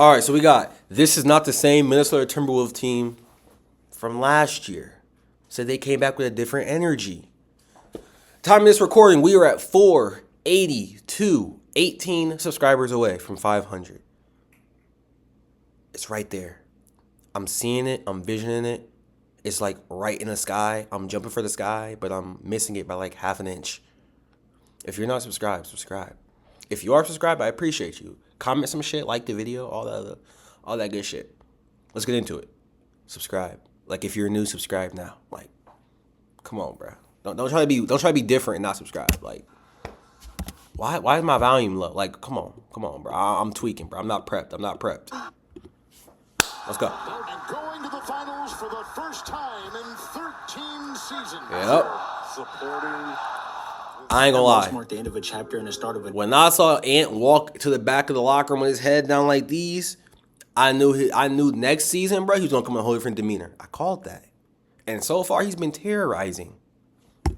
All right, so we got this is not the same Minnesota Timberwolves team from last year. So they came back with a different energy. Time of this recording, we are at 482, 18 subscribers away from 500. It's right there. I'm seeing it. I'm visioning it. It's like right in the sky. I'm jumping for the sky, but I'm missing it by like half an inch. If you're not subscribed, subscribe. If you are subscribed, I appreciate you. Comment some shit, like the video, all that good shit. Let's get into it. Subscribe. Like if you're new, subscribe now. Like, come on, bro. Don't try to be different and not subscribe. Like, why is my volume low? Like, come on, bro. I'm tweaking, bro. I'm not prepped. Let's go. And going to the finals for the first time in 13 seasons. Yep. Supporting. I ain't gonna lie. Mark the end of a chapter and the start of a. When I saw Ant walk to the back of the locker room with his head down like these, I knew next season, bro, he was gonna come in a whole different demeanor. I called that, and so far he's been terrorizing.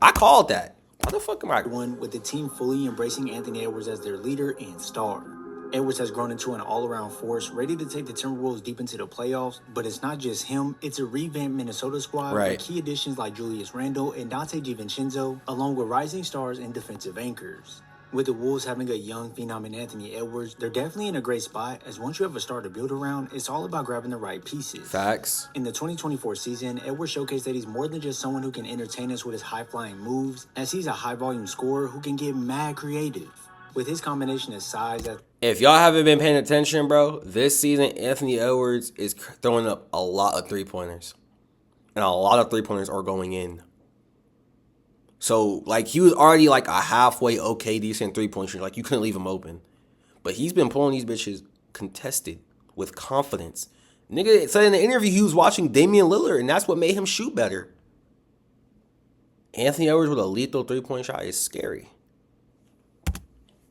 I called that. How the fuck am I? One with the team fully embracing Anthony Edwards as their leader and star. Edwards has grown into an all-around force, ready to take the Timberwolves deep into the playoffs. But it's not just him; it's a revamped Minnesota squad with key additions like Julius Randle and Dante DiVincenzo, along with rising stars and defensive anchors. With the Wolves having a young phenom in Anthony Edwards, they're definitely in a great spot, as once you have a star to build around, it's all about grabbing the right pieces. Facts. In the 2024 season, Edwards showcased that he's more than just someone who can entertain us with his high-flying moves, as he's a high-volume scorer who can get mad creative. With his combination of size... If y'all haven't been paying attention, bro, this season, Anthony Edwards is throwing up a lot of three-pointers. And a lot of three-pointers are going in. So, like, he was already, like, a halfway okay, decent three-point shooter. Like, you couldn't leave him open. But he's been pulling these bitches contested with confidence. Nigga said in the interview he was watching Damian Lillard, and that's what made him shoot better. Anthony Edwards with a lethal three-point shot is scary.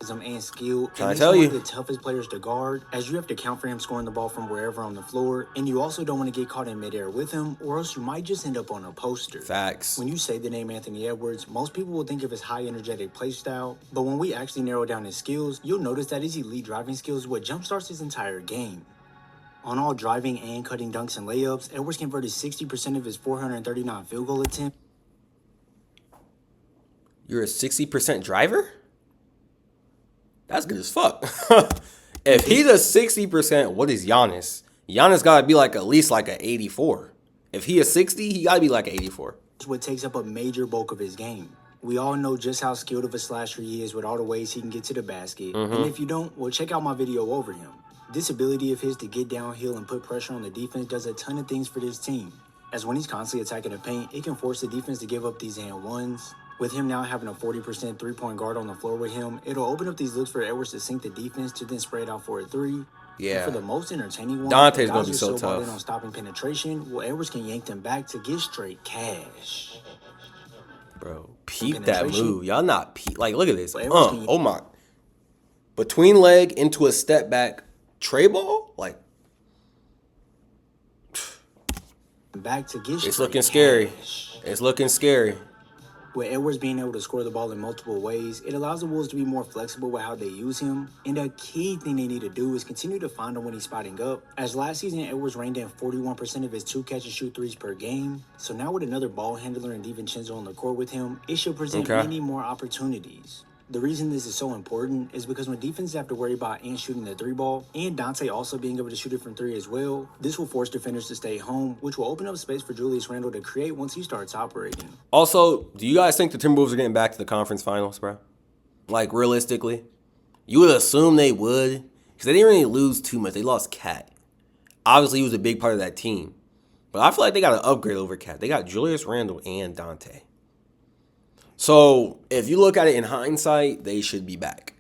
And skill, Can I he's tell one you? of the toughest players to guard, as you have to count for him scoring the ball from wherever on the floor, and you also don't want to get caught in midair with him, or else you might just end up on a poster. Facts. When you say the name Anthony Edwards, most people will think of his high energetic play style, but when we actually narrow down his skills, you'll notice that his elite driving skills is what jumpstarts his entire game. On all driving and cutting dunks and layups, Edwards converted 60% of his 439 field goal attempts. You're a 60% driver? That's good as fuck. If he's a 60%, what is Giannis? Giannis got to be like at least like an 84. If he is 60, he got to be like an 84. It's what takes up a major bulk of his game. We all know just how skilled of a slasher he is with all the ways he can get to the basket. And if you don't, well, check out my video over him. This ability of his to get downhill and put pressure on the defense does a ton of things for this team. As when he's constantly attacking the paint, it can force the defense to give up these and ones. With him now having a 40% three-point guard on the floor with him, it'll open up these looks for Edwards to sink the defense to then spread out for a three. Yeah. And for the most entertaining one, Dante's going to be guys so are balled in tough. on stopping penetration, well, Edwards can yank them back to get straight cash. Bro, peep that move. Y'all not peep. Like, look at this. Well, Oh, my. Between leg into a step back tray ball? Like, back to get it's looking scary. cash. It's looking scary. With Edwards being able to score the ball in multiple ways, it allows the Wolves to be more flexible with how they use him. And a key thing they need to do is continue to find him when he's spotting up. As last season, Edwards reined in 41% of his 2-catch-and-shoot threes per game. So now with another ball handler and DiVincenzo on the court with him, it should present many more opportunities. The reason this is so important is because when defenses have to worry about Ant shooting the three ball and Dante also being able to shoot it from three as well, this will force defenders to stay home, which will open up space for Julius Randle to create once he starts operating. Also, do you guys think the Timberwolves are getting back to the conference finals, bro? Like, realistically? You would assume they would, because they didn't really lose too much. They lost Cat. Obviously, he was a big part of that team. But I feel like they got an upgrade over Cat. They got Julius Randle and Dante. So, if you look at it in hindsight, they should be back.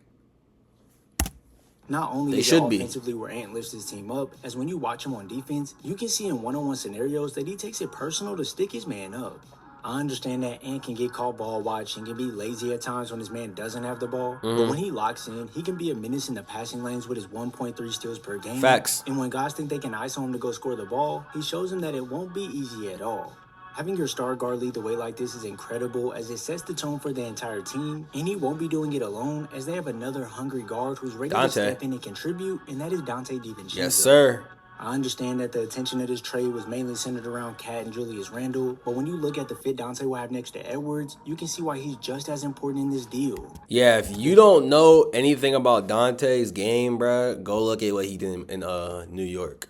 Not only They is should it be. offensively where Ant lifts his team up, as when you watch him on defense, you can see in one-on-one scenarios that he takes it personal to stick his man up. I understand that Ant can get caught ball watching, can be lazy at times when his man doesn't have the ball. But when he locks in, he can be a menace in the passing lanes with his 1.3 steals per game. Facts. And when guys think they can iso him to go score the ball, he shows them that it won't be easy at all. Having your star guard lead the way like this is incredible as it sets the tone for the entire team, and he won't be doing it alone as they have another hungry guard who's ready to step in and contribute, and that is Dante DiVincenzo. Yes, sir. I understand that the attention of this trade was mainly centered around Cat and Julius Randle, but when you look at the fit Dante will have next to Edwards, you can see why he's just as important in this deal. Yeah, if you don't know anything about Dante's game, bruh, go look at what he did in New York.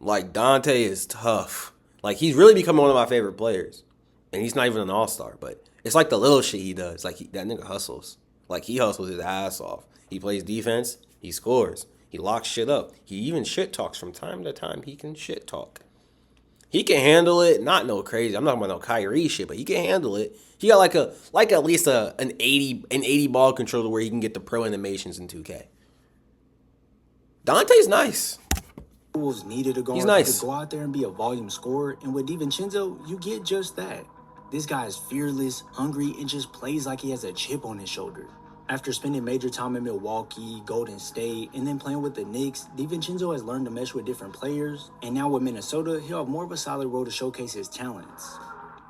Like, Dante is tough. Like, he's really becoming one of my favorite players. And he's not even an all-star, but it's like the little shit he does. Like, that nigga hustles. Like, he hustles his ass off. He plays defense. He scores. He locks shit up. He even shit talks from time to time. He can shit talk. He can handle it. Not no crazy. I'm not talking about no Kyrie shit, but he can handle it. He got like at least an 80 ball controller where he can get the pro animations in 2K. Dante's nice. Wolves needed a guard to go out there and be a volume scorer, and with DiVincenzo, you get just that. This guy is fearless, hungry, and just plays like he has a chip on his shoulder. After spending major time in Milwaukee, Golden State, and then playing with the Knicks, DiVincenzo has learned to mesh with different players, and now with Minnesota, he'll have more of a solid role to showcase his talents.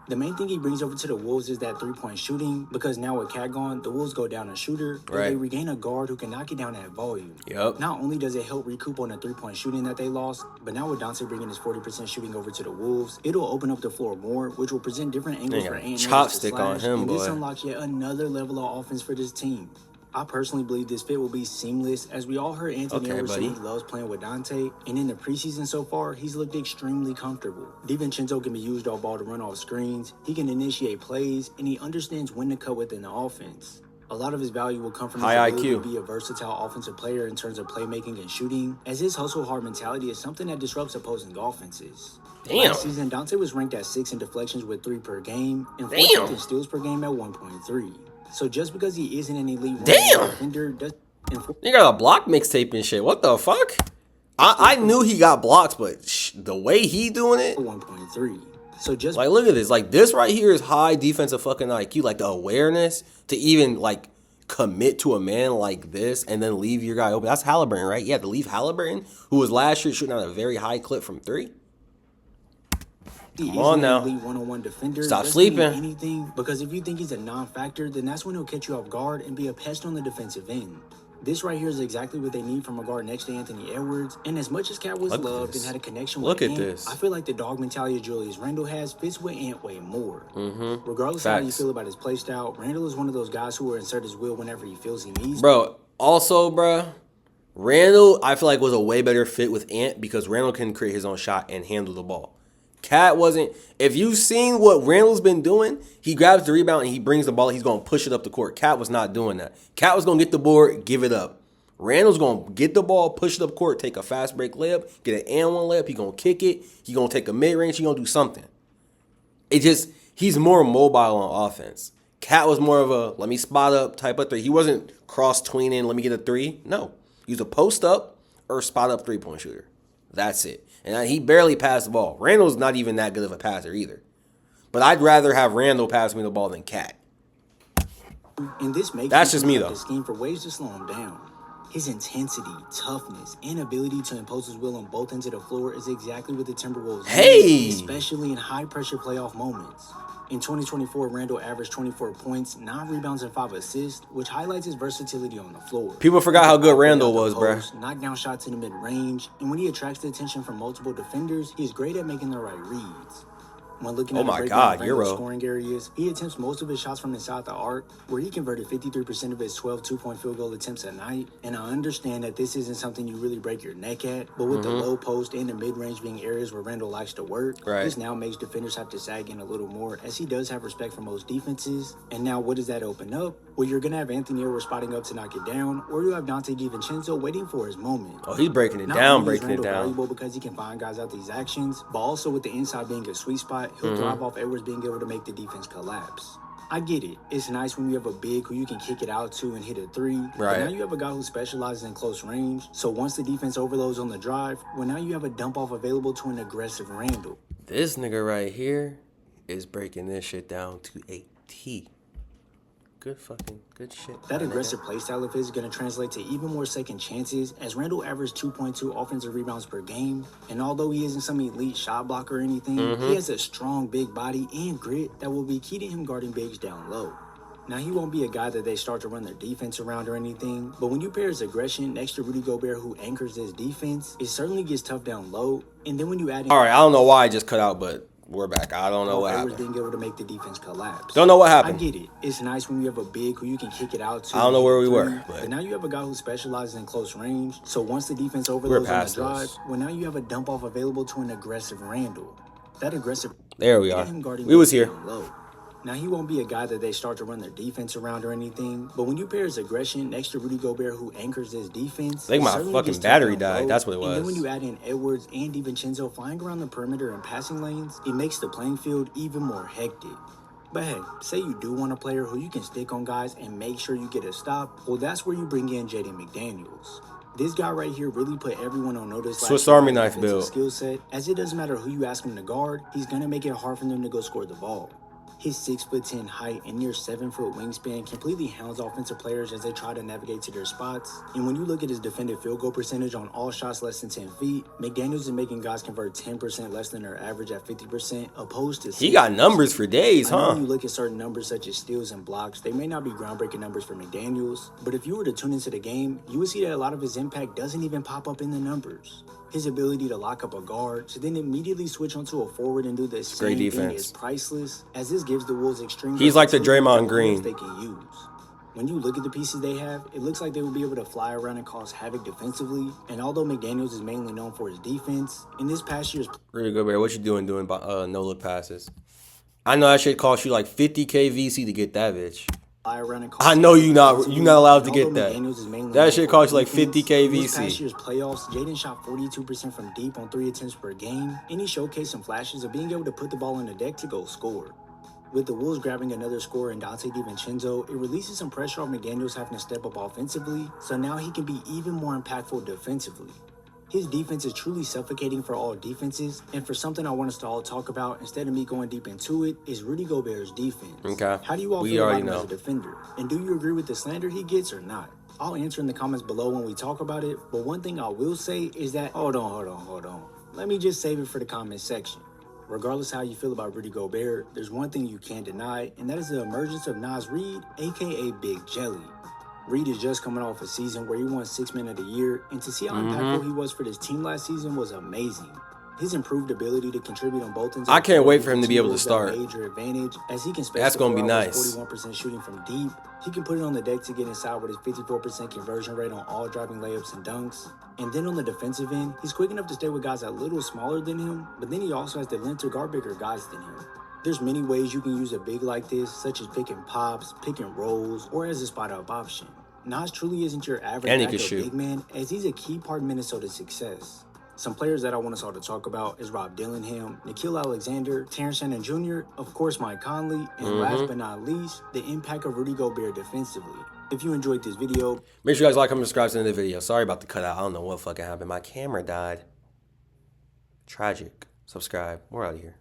The main thing he brings over to the Wolves is that three-point shooting, because now with Cat gone, the Wolves go down a shooter, but they regain a guard who can knock it down at volume. Not only does it help recoup on the three-point shooting that they lost, but now with Dante bringing his 40% shooting over to the Wolves, it'll open up the floor more, which will present different angles for Ant chopstick on him, and boy. this unlocks yet another level of offense for this team. I personally believe this fit will be seamless, as we all heard Anthony Edwards say he loves playing with Dante, and in the preseason so far, he's looked extremely comfortable. DiVincenzo can be used off ball to run off screens, he can initiate plays, and he understands when to cut within the offense. A lot of his value will come from his ability to be a versatile offensive player in terms of playmaking and shooting, as his hustle-hard mentality is something that disrupts opposing offenses. Last season, Dante was ranked at 6 in deflections with 3 per game, and 4th in steals per game at 1.3. So just because he isn't an elite defender, you got a block mixtape and shit. What the fuck? I knew he got blocks, but the way he doing it, 1.3. So just like, look at this. Like, this right here is high defensive fucking IQ. Like, the awareness to even like commit to a man like this and then leave your guy open. That's Halliburton, right? You had to leave Halliburton, who was last year shooting out a very high clip from 3. Come on now. One-on-one defender. Stop sleeping. Anything, because if you think he's a non-factor, then that's when he'll catch you off guard and be a pest on the defensive end. This right here is exactly what they need from a guard next to Anthony Edwards. And as much as Cat was loved and had a connection with Ant, I feel like the dog mentality Julius Randle has fits with Ant way more. Regardless of how you feel about his play style, Randle is one of those guys who will insert his will whenever he feels he needs. Randle, I feel like, was a way better fit with Ant because Randle can create his own shot and handle the ball. Cat wasn't. If you've seen what Randle's been doing, he grabs the rebound and he brings the ball. He's going to push it up the court. Cat was not doing that. Cat was going to get the board, give it up. Randle's going to get the ball, push it up court, take a fast break layup, get an and one layup. He's going to kick it. He's going to take a mid-range. He's going to do something. He's more mobile on offense. Cat was more of a let me spot up type of 3. He wasn't cross-tweening, let me get a 3. No. He was a post up or spot up 3-point shooter. That's it. And he barely passed the ball. Randle's not even that good of a passer either. But I'd rather have Randle pass me the ball than Cat. And this makes That's just me, though. The scheme for ways to slow him down. His intensity, toughness, and ability to impose his will on both ends of the floor is exactly what the Timberwolves need, especially in high-pressure playoff moments. In 2024, Randle averaged 24 points, 9 rebounds, and 5 assists, which highlights his versatility on the floor. People forgot how good Randle was, bro. Knock down shots in the mid-range, and when he attracts the attention from multiple defenders, he's great at making the right reads. When looking at Randle's scoring areas, he attempts most of his shots from inside the arc, where he converted 53% of his 12 two-point field goal attempts a night. And I understand that this isn't something you really break your neck at, but with the low post and the mid-range being areas where Randle likes to work, this now makes defenders have to sag in a little more, as he does have respect for most defenses. And now what does that open up? Well, you're going to have Anthony Edwards spotting up to knock it down, or you have Dante DiVincenzo waiting for his moment. Oh, he's breaking it down, valuable because he can find guys out these actions, but also with the inside being a sweet spot, he'll thrive off Edwards being able to make the defense collapse. I get it. It's nice when you have a big who you can kick it out to and hit a 3. But now you have a guy who specializes in close range. So once the defense overloads on the drive, well, now you have a dump off available to an aggressive Randle. This nigga right here is breaking this shit down to a T. Good shit. That aggressive playstyle of his is going to translate to even more second chances, as Randall averaged 2.2 offensive rebounds per game. And although he isn't some elite shot blocker or anything, he has a strong big body and grit that will be key to him guarding bigs down low. Now, he won't be a guy that they start to run their defense around or anything, but when you pair his aggression next to Rudy Gobert, who anchors his defense, it certainly gets tough down low. And then when you add in... All right, I don't know why I just cut out, but we're back. I don't know what happened. being able to make the defense collapse. Don't know what happened. I get it. It's nice when you have a big who you can kick it out to. I don't know where we were. But now you have a guy who specializes in close range. So once the defense overloads on the drive, well, now you have a dump off available to an aggressive Randall. That aggressive... There we are. We was here. Now, he won't be a guy that they start to run their defense around or anything, but when you pair his aggression next to Rudy Gobert, who anchors his defense... I think my fucking battery died. That's what it was. And then when you add in Edwards and DiVincenzo flying around the perimeter and passing lanes, it makes the playing field even more hectic. But hey, say you do want a player who you can stick on guys and make sure you get a stop, well, that's where you bring in Jaden McDaniels. This guy right here really put everyone on notice. Swiss Army knife build. Skill set, as it doesn't matter who you ask him to guard, he's going to make it hard for them to go score the ball. His 6'10" height and near 7-foot wingspan completely hounds offensive players as they try to navigate to their spots. And when you look at his defended field goal percentage on all shots less than 10 feet, McDaniels is making guys convert 10% less than their average at 50%, opposed to... He got numbers for days, huh? When you look at certain numbers such as steals and blocks, they may not be groundbreaking numbers for McDaniels, but if you were to tune into the game, you would see that a lot of his impact doesn't even pop up in the numbers. His ability to lock up a guard to then immediately switch onto a forward and do the same thing is priceless, as this gives the Wolves extreme... He's like the Draymond Green. ...they can use. When you look at the pieces they have, it looks like they will be able to fly around and cause havoc defensively. And although McDaniels is mainly known for his defense, in this past year's... Rudy Gobert, what you doing no-look passes? I know that shit cost you like 50K VC to get that bitch. I know you're not allowed to get that. That shit cost you like 50K VC. This past year's playoffs, Jaden shot 42% from deep on 3 attempts per game, and he showcased some flashes of being able to put the ball on the deck to go score. With the Wolves grabbing another scorer in Dante DiVincenzo, it releases some pressure on McDaniels having to step up offensively, so now he can be even more impactful defensively. His defense is truly suffocating for all defenses, and for something I want us to all talk about, instead of me going deep into it, is Rudy Gobert's defense. Okay. How do you all feel about him as a defender? And do you agree with the slander he gets or not? I'll answer in the comments below when we talk about it, but one thing I will say is that... Hold on. Let me just save it for the comment section. Regardless how you feel about Rudy Gobert, there's one thing you can't deny, and that is the emergence of Naz Reid, aka Big Jelly. Reid is just coming off a season where he won 6 Man of the Year, and to see how impactful he was for this team last season was amazing. His improved ability to contribute on both ends. I can't wait for him to be able to start. Major advantage, as he can That's going to be nice. 41% shooting from deep. He can put it on the deck to get inside with his 54% conversion rate on all driving layups and dunks. And then on the defensive end, he's quick enough to stay with guys a little smaller than him, but then he also has the length to guard bigger guys than him. There's many ways you can use a big like this, such as picking pops, picking rolls, or as a spot-up option. Naz truly isn't your average big man, as he's a key part of Minnesota's success. Some players that I want us all to talk about is Rob Dillingham, Nickeil Alexander, Terrence Shannon Jr., of course Mike Conley, and last but not least, the impact of Rudy Gobert defensively. If you enjoyed this video, make sure you guys like, comment, subscribe to the end of the video. Sorry about the cutout. I don't know what fucking happened. My camera died. Tragic. Subscribe. We're out of here.